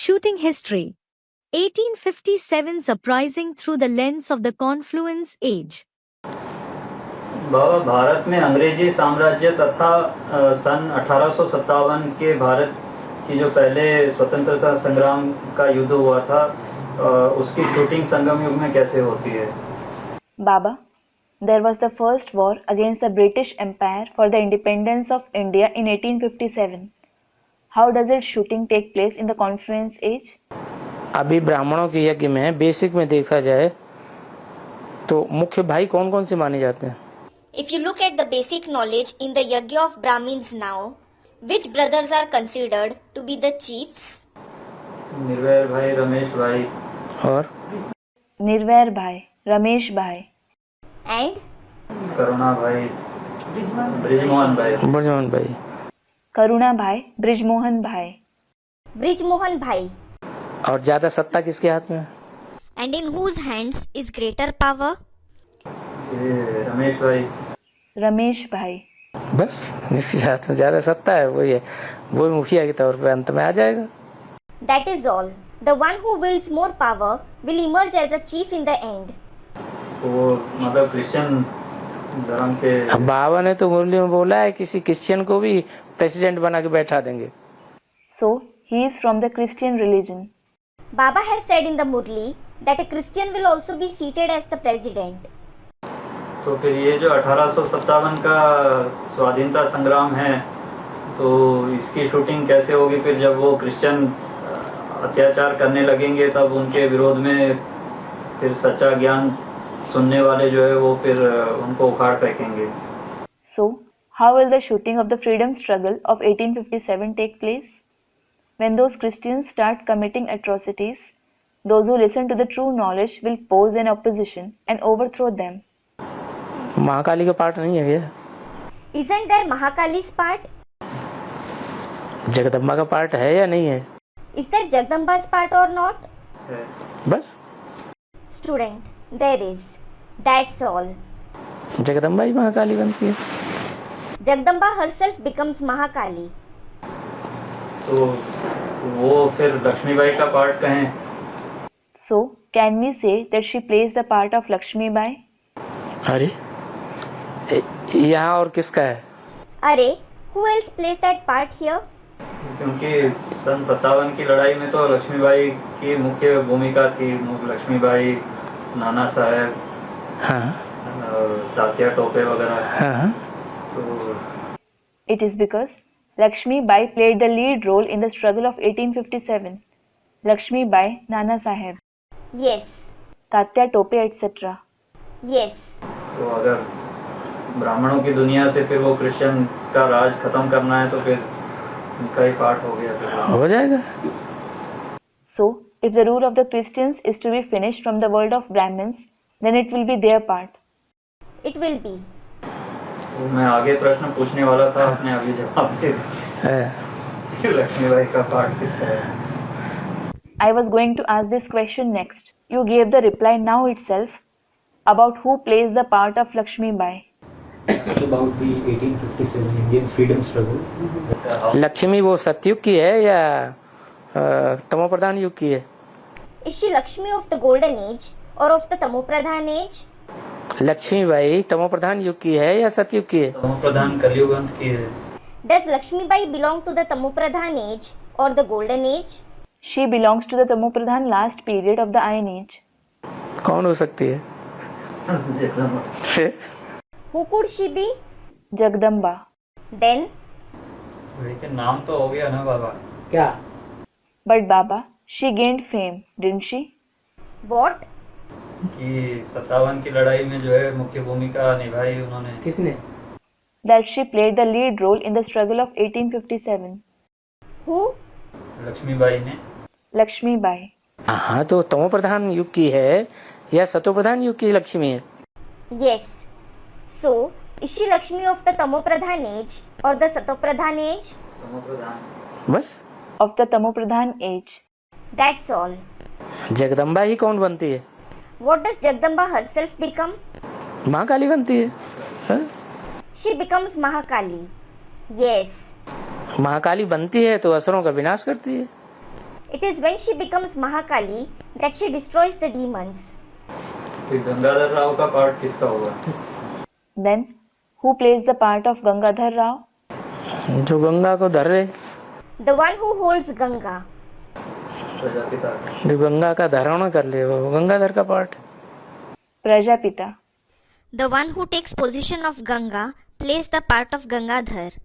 Shooting history. 1857 surprising through the lens of the Confluence Age. बाबा, भारत में अंग्रेजी साम्राज्य तथा सन 1857 के भारत की जो पहले स्वतंत्रता संग्राम का युद्ध हुआ था, उसकी शूटिंग संगम युग में कैसे होती है? Baba, there was the first war against the British Empire for the independence of India in 1857. How does its shooting take place in the Confluence Age? अभी ब्राह्मणों के यज्ञ में बेसिक में देखा जाए तो मुख्य भाई कौन कौन से माने जाते हैं? If you look at the basic knowledge in the Yagya of Brahmins now, which brothers are considered to be the chiefs? निर्वैर भाई, रमेश भाई और निर्वैर भाई, रमेश भाई And करुणा भाई, ब्रिजमोहन भाई। ब्रजमोहन भाई, करुणा भाई, ब्रिजमोहन भाई Brijmohan Bhai. और ज्यादा सत्ता किसके हाथ में है? And in whose hands is greater power? ये रमेश भाई। रमेश भाई बस जिसके हाथ में ज्यादा सत्ता है वही है, वो मुखिया के तौर पे अंत में आ जाएगा। That is all. The one who wields more power will emerge as a chief in the end. वो मतलब क्रिश्चियन धर्म के। अब बाबा ने तो मुरली में बोला है किसी क्रिश्चियन को भी प्रेसिडेंट बना के बैठा देंगे। So, he is from the Christian religion. Baba has said in the Murli that a Christian will also be seated as the president. तो फिर ये जो 1857 का स्वाधीनता संग्राम है, तो इसकी शूटिंग कैसे होगी? फिर जब वो क्रिश्चियन अत्याचार करने लगेंगे तब उनके विरोध में फिर सच्चा ज्ञान सुनने वाले जो है वो फिर उनको उखाड़ फेंकेंगे। So, how will the shooting of the freedom struggle of 1857 take place? When those Christians start committing atrocities, those who listen to the true knowledge will pose in opposition and overthrow them. Mahakali का part नहीं है क्या? Isn't there Mahakali's part? Jagdamba का part है या नहीं है? Is there Jagdamba's part or not? बस Student, there is. That's all. Jagdamba ही महाकाली बनती है। Jagdamba herself becomes Mahakali. तो वो फिर लक्ष्मीबाई का पार्ट कहें? So, can we say that she plays the part of Lakshmi Bai? अरे यहाँ और किसका है? Are, who else plays that part here? क्योंकि सन 57 की लड़ाई में तो लक्ष्मीबाई की मुख्य भूमिका थी। लक्ष्मीबाई, नाना साहेब, हाँ तात्या टोपे वगैरह। हाँ। तो It is because Lakshmi Bai played the lead role in the struggle of 1857. Lakshmi Bai, Nana Saheb, Yes. Tatya Tope, etc. Yes. तो अगर ब्राह्मणों की दुनिया से फिर वो क्रिश्चियन का राज खत्म करना है तो फिर उनका ही पार्ट हो गया। फिर हो जाएगा। So, if the rule of the Christians is to be finished from the world of Brahmins, then it will be their part. It will be. तो मैं आगे प्रश्न पूछने वाला था, आपने अभी जवाब दे दिया। लक्ष्मीबाई का पार्ट किसका है? I was going to ask this question next. You gave the reply now itself about who plays the part of Lakshmi Bai. About the 1857 Indian freedom struggle. Lakshmi वो सतयुग की है या तमोप्रधान युग की है? Is she Lakshmi of the golden age or of the Tamopradhan age? Lakshmi Bai तमोप्रधान युग की है या सतयुग की है? तमोप्रधान कलयुग अंत की है। Does Lakshmi Bai belong to the Tamopradhan age or the golden age? She belongs to the Tamopradhan last period of the Iron Age. कौन हो सकती है? Who could she be? Jagdamba. Then, लेकिन नाम तो हो गया ना बाबा। क्या? But Baba, she gained fame, didn't she? what? कि 57 की लड़ाई में जो है मुख्य भूमिका निभाई उन्होंने। किसने? That she played the lead role in the struggle of 1857. Who? Lakshmibai ने। Lakshmi Bai. हाँ तो तमोप्रधान युग की है या सतोप्रधान युग की लक्ष्मी है? Yes. So, is she Lakshmi of the Tamopradhan age or the Satopradhan age? तमोप्रधान। बस Of the Tamopradhan age. That's all. Jagdamba ही कौन बनती है? What does Jagdamba herself become? Mahakali बनती है। हाँ? She becomes Mahakali. Yes. Mahakali बनती है तो असुरों का विनाश करती है। It is when she becomes Mahakali that she destroys the demons. फिर गंगाधर राव का पार्ट किसका होगा? Then, who plays the part of Gangadhar Rao? जो गंगा को धर रहे, The one who holds Ganga. Prajapita का। जो गंगा का धारण कर ले, वो गंगाधर का part. Prajapita. The one who takes possession of Ganga plays the part of Gangadhar.